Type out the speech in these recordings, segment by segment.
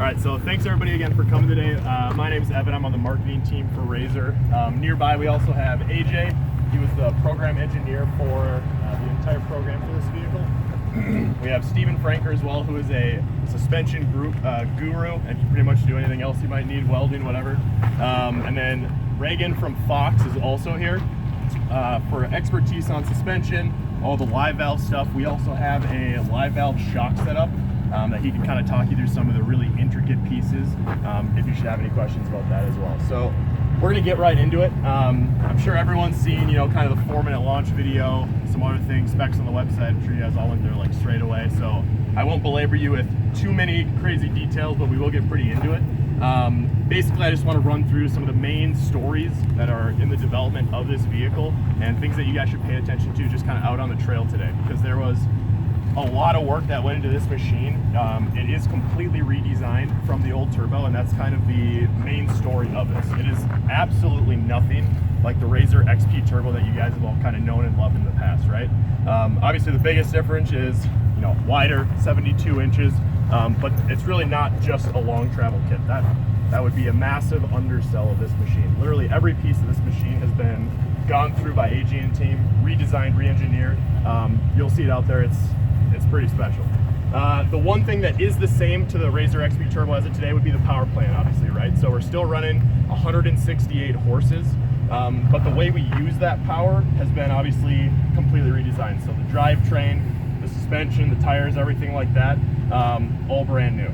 right, so thanks everybody again for coming today. My name is Evan. I'm on the marketing team for Rzr. Nearby we also have AJ. He was the program engineer for the entire program for this vehicle. We have Steven Franker as well, who is a suspension guru and can pretty much do anything else you might need, welding, whatever. And then Reagan from Fox is also here for expertise on suspension, all the live valve stuff. We also have a live valve shock setup that he can kind of talk you through some of the really intricate pieces if you should have any questions about that as well. So we're gonna get right into it. I'm sure everyone's seen, kind of the 4-minute launch video, some other things, specs on the website. I'm sure you guys all went there like straight away. So I won't belabor you with too many crazy details, but we will get pretty into it. Basically, I just want to run through some of the main stories that are in the development of this vehicle and things that you guys should pay attention to just kind of out on the trail today, because there was a lot of work that went into this machine. It is completely redesigned from the old turbo, and that's kind of the main story of this. It is absolutely nothing like the Rzr XP turbo that you guys have all kind of known and loved in the past, right? Obviously the biggest difference is, wider, 72 inches, but it's really not just a long travel kit. That would be a massive undersell of this machine. Literally every piece of this machine has been gone through by AJ and team, redesigned, re-engineered. You'll see it out there. It's pretty special. The one thing that is the same to the Rzr XP Turbo as of today would be the power plant, obviously, right? So we're still running 168 horses, but the way we use that power has been obviously completely redesigned. So the drivetrain, the suspension, the tires, everything like that, all brand new.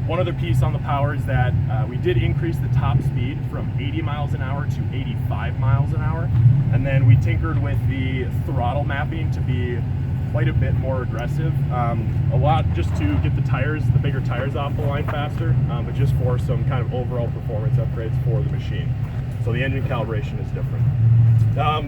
One other piece on the power is that we did increase the top speed from 80 miles an hour to 85 miles an hour, and then we tinkered with the throttle mapping to be quite a bit more aggressive, a lot just to get the bigger tires off the line faster, but just for some kind of overall performance upgrades for the machine. So the engine calibration is different.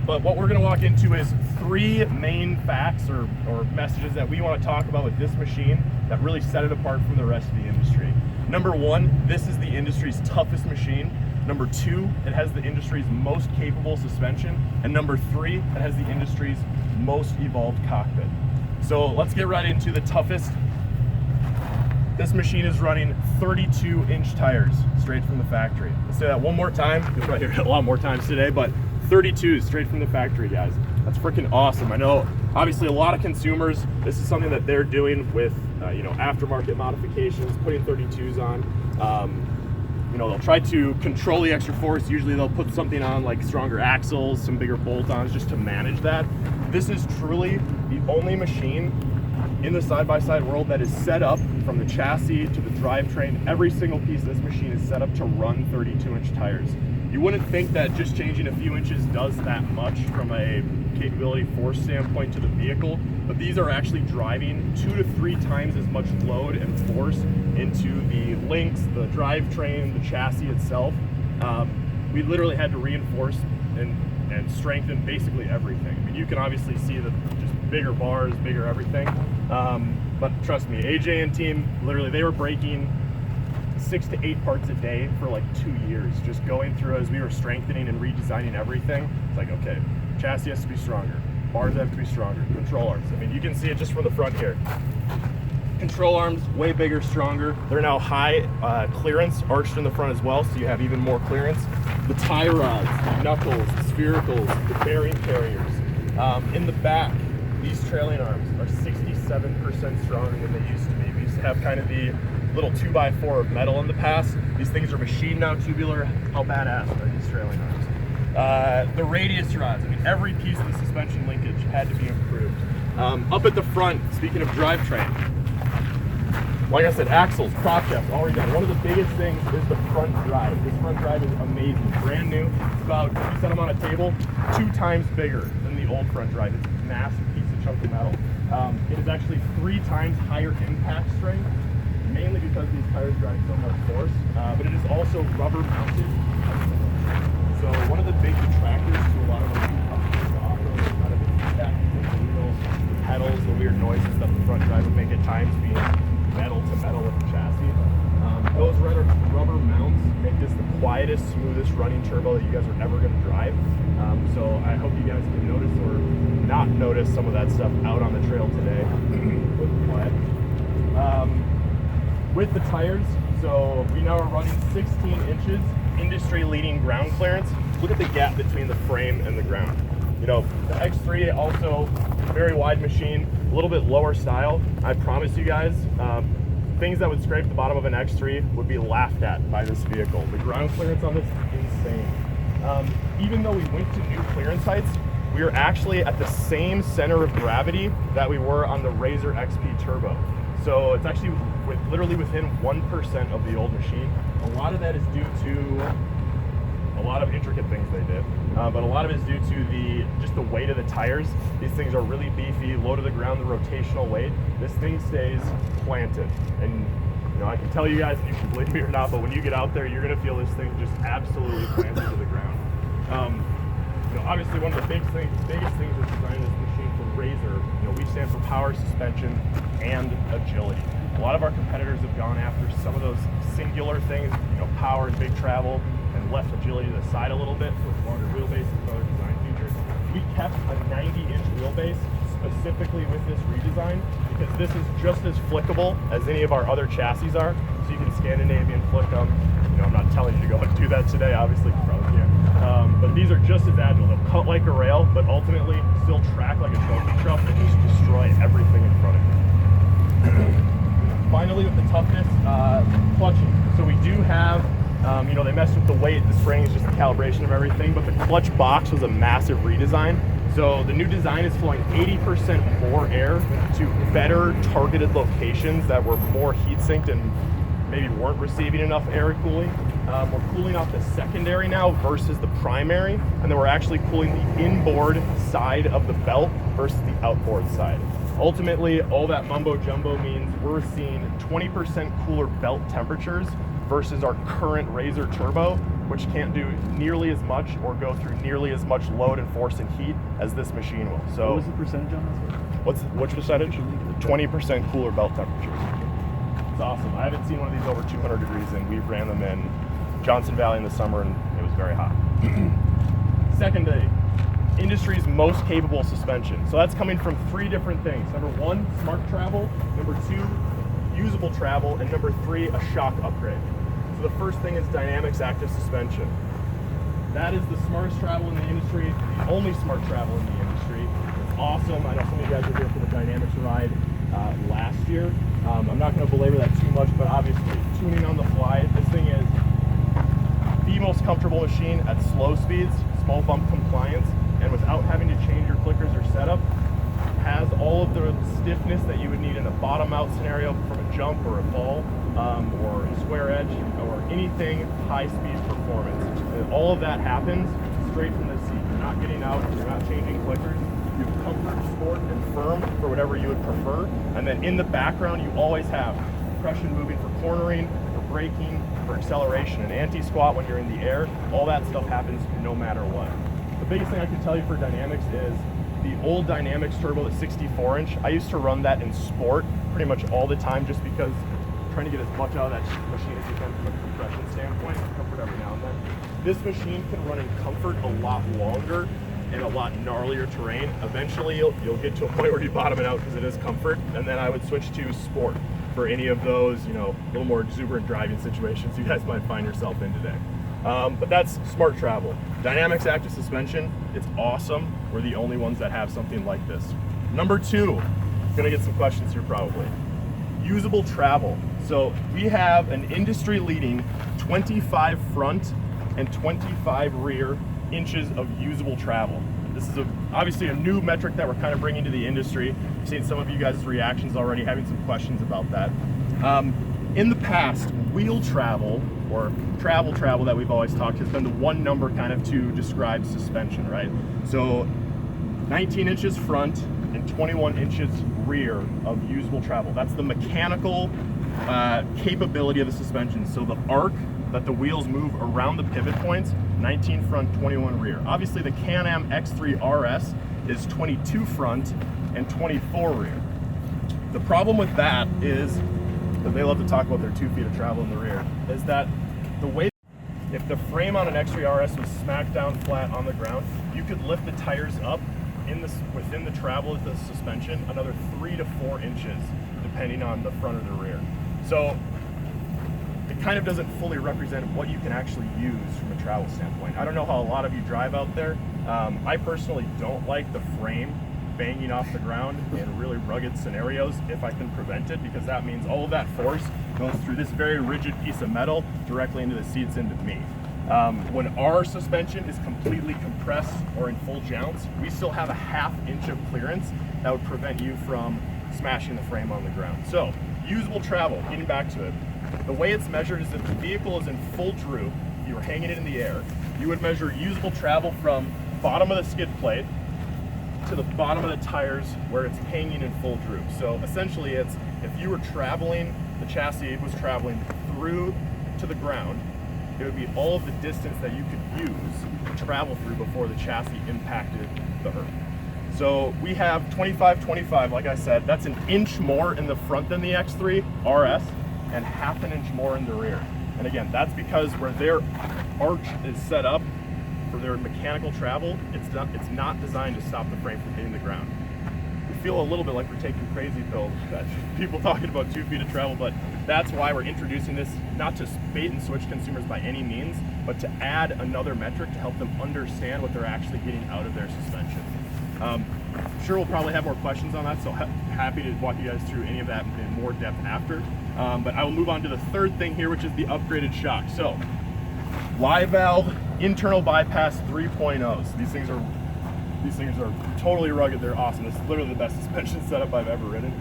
But what we're going to walk into is 3 main facts or messages that we want to talk about with this machine that really set it apart from the rest of the industry. Number 1, this is the industry's toughest machine. Number 2, it has the industry's most capable suspension. And number 3, it has the industry's most evolved cockpit. So let's get right into the toughest. This machine is running 32-inch tires straight from the factory. Let's say that one more time. You'll probably hear it a lot more times today, but 32 straight from the factory, guys. That's freaking awesome. I know, obviously, a lot of consumers, this is something that they're doing with, aftermarket modifications, putting 32s on. They'll try to control the extra force. Usually they'll put something on like stronger axles, some bigger bolt-ons just to manage that. This is truly the only machine in the side-by-side world that is set up from the chassis to the drivetrain. Every single piece of this machine is set up to run 32-inch tires. You wouldn't think that just changing a few inches does that much from a capability force standpoint to the vehicle, but these are actually driving 2 to 3 times as much load and force into the links, the drivetrain, the chassis itself. We literally had to reinforce and strengthen basically everything. I mean, you can obviously see the just bigger bars, bigger everything, but trust me, AJ and team, literally they were breaking 6 to 8 parts a day for like 2 years, just going through as we were strengthening and redesigning everything. It's like, okay, chassis has to be stronger, bars have to be stronger, control arms. I mean, you can see it just from the front here. Control arms, way bigger, stronger. They're now high clearance, arched in the front as well, so you have even more clearance. The tie rods, knuckles, sphericals, the bearing carriers. In the back, these trailing arms are 67% stronger than they used to be. We used to have kind of the little 2x4 of metal in the past. These things are machined now, tubular. How badass are these trailing arms? The radius rods, I mean, every piece of the suspension linkage had to be improved. Up at the front, speaking of drivetrain, like I said, axles, prop shafts, all redone. One of the biggest things is the front drive. This front drive is amazing, brand new. It's about, if you set them on a table, 2 times bigger than the old front drive. It's a massive piece of chunky metal. It is actually 3 times higher impact strength, mainly because these tires drive so much force, but it is also rubber mounted. So one of the big detractors to a lot of our customers to off-road is kind of the impact, the pedals, the weird noise and stuff the front drive would make at times being metal to metal with the chassis. Those rubber mounts make this the quietest, smoothest running turbo that you guys are ever going to drive. So I hope you guys can notice or not notice some of that stuff out on the trail today. Quiet. with the tires, so we now are running 16 inches industry-leading ground clearance. Look at the gap between the frame and the ground. You know, the X3 also very wide machine, a little bit lower style. I promise you guys, things that would scrape the bottom of an X3 would be laughed at by this vehicle. The ground clearance on this is insane. Even though we went to new clearance heights, we are actually at the same center of gravity that we were on the Rzr XP Turbo. So it's actually literally within 1% of the old machine. A lot of that is due to a lot of intricate things they did, but a lot of it is due to just the weight of the tires. These things are really beefy, low to the ground, the rotational weight. This thing stays planted. And you know, I can tell you guys if you can believe me or not, but when you get out there, you're gonna feel this thing just absolutely planted to the ground. You know, obviously one of the biggest things with designing this machine for Rzr, you know, we stand for power, suspension, and agility. A lot of our competitors have gone after some of those singular things, you know, power and big travel, and left agility to the side a little bit with longer wheelbases and other design features. We kept a 90-inch wheelbase specifically with this redesign because this is just as flickable as any of our other chassis are. So you can Scandinavian flick them. You know, I'm not telling you to go and do that today, obviously you probably can't. But these are just as agile. They'll cut like a rail, but ultimately still track like a trophy truck and just destroy everything in front of you. Finally, with the toughness, clutching. So we do have, you know, they messed with the weight, the springs, just the calibration of everything, but the clutch box was a massive redesign. So the new design is flowing 80% more air to better targeted locations that were more heat sinked and maybe weren't receiving enough air cooling. We're cooling off the secondary now versus the primary, and then we're actually cooling the inboard side of the belt versus the outboard side. Ultimately, all that mumbo jumbo means we're seeing 20% cooler belt temperatures versus our current Rzr Turbo, which can't do nearly as much or go through nearly as much load and force and heat as this machine will. So what was the percentage on this? Which percentage? 20% cooler belt temperatures. It's awesome. I haven't seen one of these over 200 degrees, and we ran them in Johnson Valley in the summer, and it was very hot. Secondly, industry's most capable suspension. So that's coming from 3 different things. Number 1, smart travel. Number 2, usable travel. And number 3, a shock upgrade. So the first thing is Dynamics Active Suspension. That is the smartest travel in the industry, the only smart travel in the industry. It's awesome. I know some of you guys were here for the Dynamics ride last year. I'm not going to belabor that too much, but obviously tuning on the fly, this thing is the most comfortable machine at slow speeds, small bump compliance, and without having to change your clickers or setup, has all of the stiffness that you would need in a bottom out scenario from a jump or a fall, or a square edge, or anything high speed performance. And all of that happens straight from the seat. You're not getting out, you're not changing clickers. You have comfort, sport, and firm for whatever you would prefer. And then in the background, you always have compression moving for cornering, for braking, for acceleration, and anti-squat when you're in the air. All that stuff happens no matter what. The biggest thing I can tell you for Dynamics is the old Dynamics Turbo, the 64-inch. I used to run that in sport pretty much all the time just because I'm trying to get as much out of that machine as you can from a compression standpoint, comfort every now and then. This machine can run in comfort a lot longer in a lot gnarlier terrain. Eventually you'll get to a point where you bottom it out because it is comfort, and then I would switch to sport for any of those, you know, a little more exuberant driving situations you guys might find yourself in today. But that's smart travel. Dynamics Active Suspension, it's awesome. We're the only ones that have something like this. Number 2, gonna get some questions here probably. Usable travel. So we have an industry-leading 25 front and 25 rear inches of usable travel. This is obviously a new metric that we're kind of bringing to the industry. I've seen some of you guys' reactions already, having some questions about that. In the past, wheel travel, or travel that we've always talked has been the one number kind of to describe suspension, right? So 19 inches front and 21 inches rear of usable travel. That's the mechanical capability of the suspension. So the arc that the wheels move around the pivot points, 19 front, 21 rear. Obviously the Can-Am X3 RS is 22 front and 24 rear. The problem with that is, that they love to talk about their 2 feet of travel in the rear, is that the way, if the frame on an X3 RS was smacked down flat on the ground, you could lift the tires up within the travel of the suspension another 3 to 4 inches, depending on the front or the rear. So kind of doesn't fully represent what you can actually use from a travel standpoint. I don't know how a lot of you drive out there. I personally don't like the frame banging off the ground in really rugged scenarios if I can prevent it, because that means all of that force goes through this very rigid piece of metal directly into the seats, into me. When our suspension is completely compressed or in full jounce, we still have a 1/2 inch of clearance that would prevent you from smashing the frame on the ground. So, usable travel, getting back to it. The way it's measured is if the vehicle is in full droop, you were hanging it in the air, you would measure usable travel from bottom of the skid plate to the bottom of the tires where it's hanging in full droop. So essentially it's, if you were traveling, the chassis was traveling through to the ground, it would be all of the distance that you could use to travel through before the chassis impacted the earth. So we have 25-25, like I said, that's an inch more in the front than the X3 RS and 1/2 inch more in the rear. And again, that's because where their arch is set up for their mechanical travel, it's not designed to stop the frame from hitting the ground. We feel a little bit like we're taking crazy pills, people talking about 2 feet of travel, but that's why we're introducing this, not to bait and switch consumers by any means, but to add another metric to help them understand what they're actually getting out of their suspension. Sure, we'll probably have more questions on that, so happy to walk you guys through any of that in more depth after. But I will move on to the third thing here, which is the upgraded shock. So, live valve, internal bypass 3.0s. These things are totally rugged. They're awesome. This is literally the best suspension setup I've ever ridden.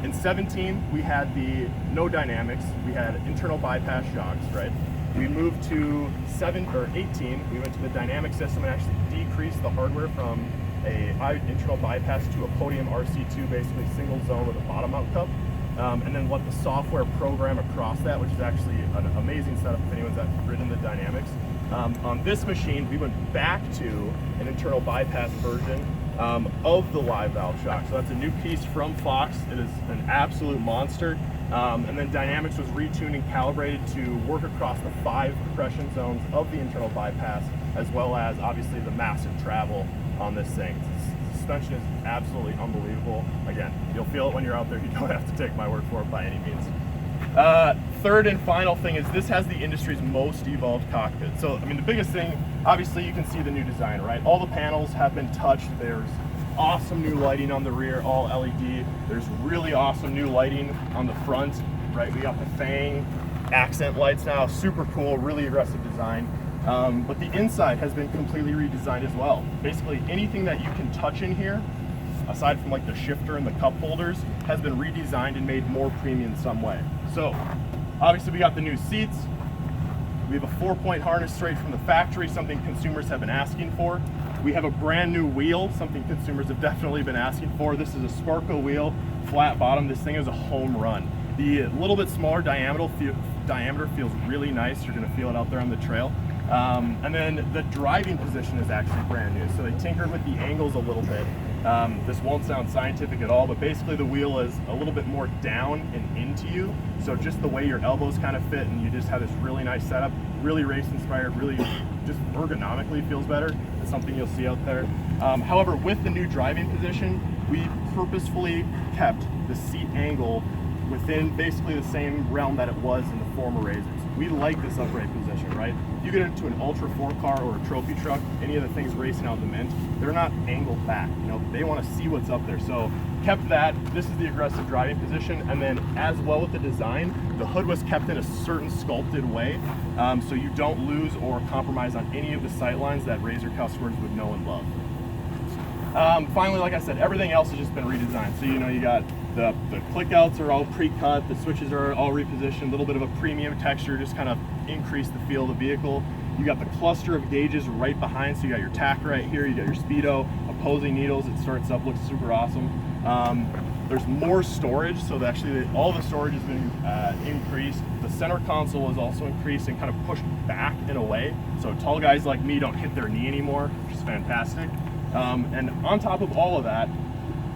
In 17, we had the no dynamics. We had internal bypass shocks, right? We moved to 18, we went to the dynamic system and actually decreased the hardware from a internal bypass to a podium RC2, basically single zone with a bottom mount cup. And then let the software program across that, which is actually an amazing setup if anyone's ridden the dynamics. On this machine, we went back to an internal bypass version of the live valve shock. So that's a new piece from Fox. It is an absolute monster. And then dynamics was retuned and calibrated to work across the 5 compression zones of the internal bypass, as well as obviously the massive travel on this thing. Suspension is absolutely unbelievable. Again, you'll feel it when you're out there. You don't have to take my word for it by any means. Third and final thing is this has the industry's most evolved cockpit. So, I mean, the biggest thing, obviously you can see the new design, right? All the panels have been touched. There's awesome new lighting on the rear, all LED. There's really awesome new lighting on the front, right? We got the Fang accent lights now, super cool, really aggressive design. But the inside has been completely redesigned as well. Basically anything that you can touch in here, aside from like the shifter and the cup holders, has been redesigned and made more premium in some way. So obviously we got the new seats. We have a 4-point harness straight from the factory, something consumers have been asking for. We have a brand new wheel, something consumers have definitely been asking for. This is a Sparco wheel, flat bottom. This thing is a home run. The little bit smaller diameter feels really nice. You're gonna feel it out there on the trail. And then the driving position is actually brand new. So they tinkered with the angles a little bit. This won't sound scientific at all, but basically the wheel is a little bit more down and into you. So just the way your elbows kind of fit, and you just have this really nice setup, really race inspired, really just ergonomically feels better. It's something you'll see out there. However, with the new driving position, we purposefully kept the seat angle within basically the same realm that it was in the former Rzrs. We like this upright position, right? You get into an Ultra 4 car or a trophy truck, any of the things racing out the Mint, they're not angled back, you know, they want to see what's up there. So kept that, this is the aggressive driving position, and then as well with the design, the hood was kept in a certain sculpted way, so you don't lose or compromise on any of the sight lines that Rzr customers would know and love. Finally, like I said, everything else has just been redesigned. So, you know, you got the click outs are all pre-cut, the switches are all repositioned, a little bit of a premium texture, just kind of increase the feel of the vehicle. You got the cluster of gauges right behind, so you got your tack right here, you got your speedo, opposing needles, it starts up, looks super awesome. There's more storage, so actually all the storage has been increased. The center console is also increased and kind of pushed back in a way, so tall guys like me don't hit their knee anymore, which is fantastic. And on top of all of that,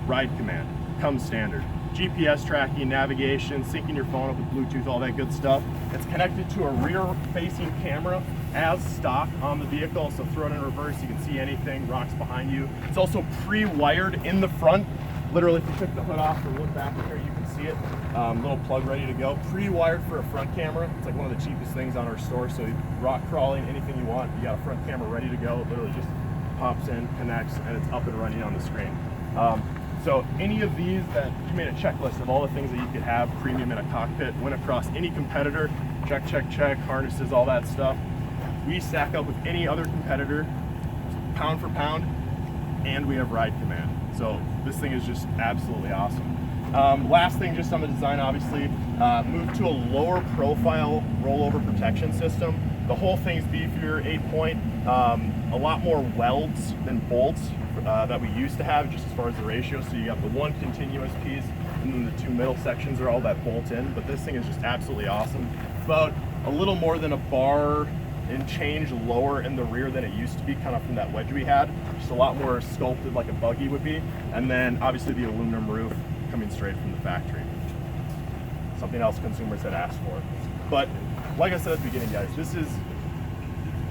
Ride Command comes standard. GPS tracking, navigation, syncing your phone up with Bluetooth, all that good stuff. It's connected to a rear-facing camera as stock on the vehicle, so throw it in reverse, you can see anything, rocks behind you. It's also pre-wired in the front. Literally, if you took the hood off or look back here, you can see it. Little plug ready to go. Pre-wired for a front camera. It's like one of the cheapest things on our store. So rock crawling, anything you want, you got a front camera ready to go. It literally just pops in, connects, and it's up and running on the screen. So any of these that you made a checklist of all the things that you could have premium in a cockpit, went across any competitor, check, harnesses, all that stuff. We stack up with any other competitor, pound for pound, and we have ride command. So this thing is just absolutely awesome. Last thing just on the design, obviously, moved to a lower profile rollover protection system. The whole thing's beefier, 8-point, a lot more welds than bolts that we used to have, just as far as the ratio. So you got the one continuous piece, and then the two middle sections are all that bolt in. But this thing is just absolutely awesome. It's about a little more than a bar and change lower in the rear than it used to be, kind of from that wedge we had. Just a lot more sculpted like a buggy would be. And then obviously the aluminum roof coming straight from the factory. Something else consumers had asked for. But like I said at the beginning, guys, this is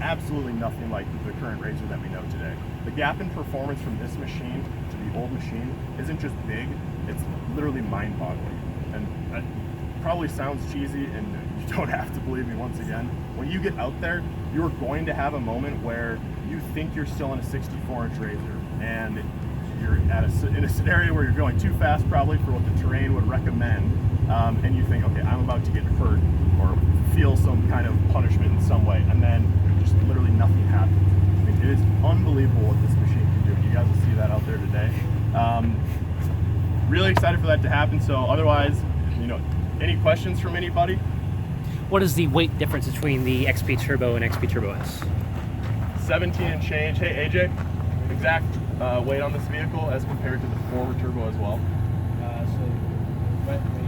absolutely nothing like the current Rzr that we know today. The gap in performance from this machine to the old machine isn't just big, it's literally mind-boggling. And that probably sounds cheesy, and you don't have to believe me once again. When you get out there, you're going to have a moment where you think you're still in a 64-inch Rzr, and you're in a scenario where you're going too fast probably for what the terrain would recommend, and you think, okay, I'm about to get hurt or feel some kind of punishment in some way, and then just literally nothing happens. I mean, it is unbelievable what this machine can do. You guys will see that out there today. Really excited for that to happen. So otherwise, any questions from anybody? What is the weight difference between the XP Turbo and XP Turbo S? 17 and change. Hey AJ, exact weight on this vehicle as compared to the forward turbo as well. So wet weight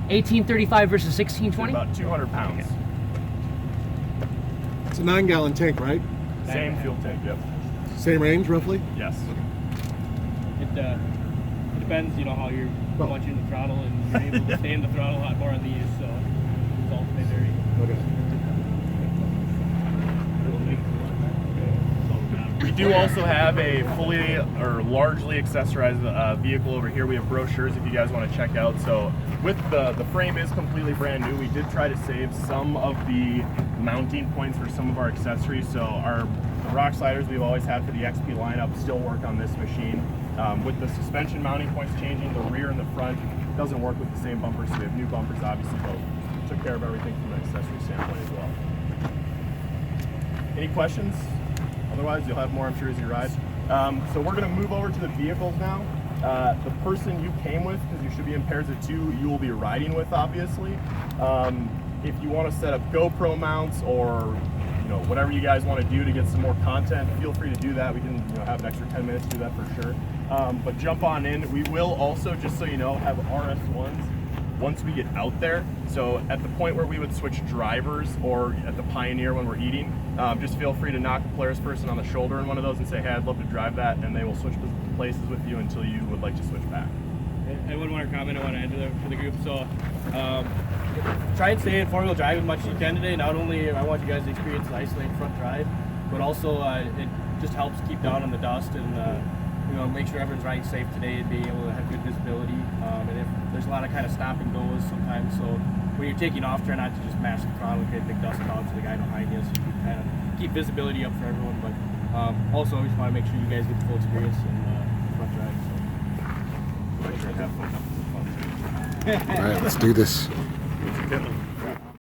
1835 versus 1620? About 200 pounds. Okay. It's a 9-gallon tank, right? Same fuel tank, yep. Same range, roughly? Yes. It depends, how you're punching the throttle, and you're able to stay in the throttle a lot more on these, so results may vary. Okay. We do also have a fully or largely accessorized vehicle over here. We have brochures if you guys want to check out. So with the frame is completely brand new. We did try to save some of the mounting points for some of our accessories. So the rock sliders we've always had for the XP lineup still work on this machine. With the suspension mounting points changing, the rear and the front doesn't work with the same bumpers. So we have new bumpers, obviously, but took care of everything from an accessory standpoint as well. Any questions? Otherwise, you'll have more, I'm sure, as you ride. So we're going to move over to the vehicles now. The person you came with, because you should be in pairs of two, you will be riding with, obviously. If you want to set up GoPro mounts or whatever you guys want to do to get some more content, feel free to do that. We can have an extra 10 minutes to do that for sure. But jump on in. We will also, just so you know, have RS1s once we get out there. So at the point where we would switch drivers, or at the Pioneer when we're eating, just feel free to knock the Polaris person on the shoulder in one of those and say, hey, I'd love to drive that, and they will switch places with you until you would like to switch back. And one more comment I want to add for the group. So try and stay in four-wheel drive as much as you can today. Not only I want you guys to experience the isolated front drive, but also it just helps keep down on the dust and make sure everyone's riding safe today and being able to have good visibility. And if there's a lot of kind of stop and goes sometimes, so when you're taking off, try not to just mash the throttle and get big dust clouds to the guy behind you, so you can kind of keep visibility up for everyone. But also, we just want to make sure you guys get the full experience in front drive. So. Make sure to have fun. All right, let's do this. Get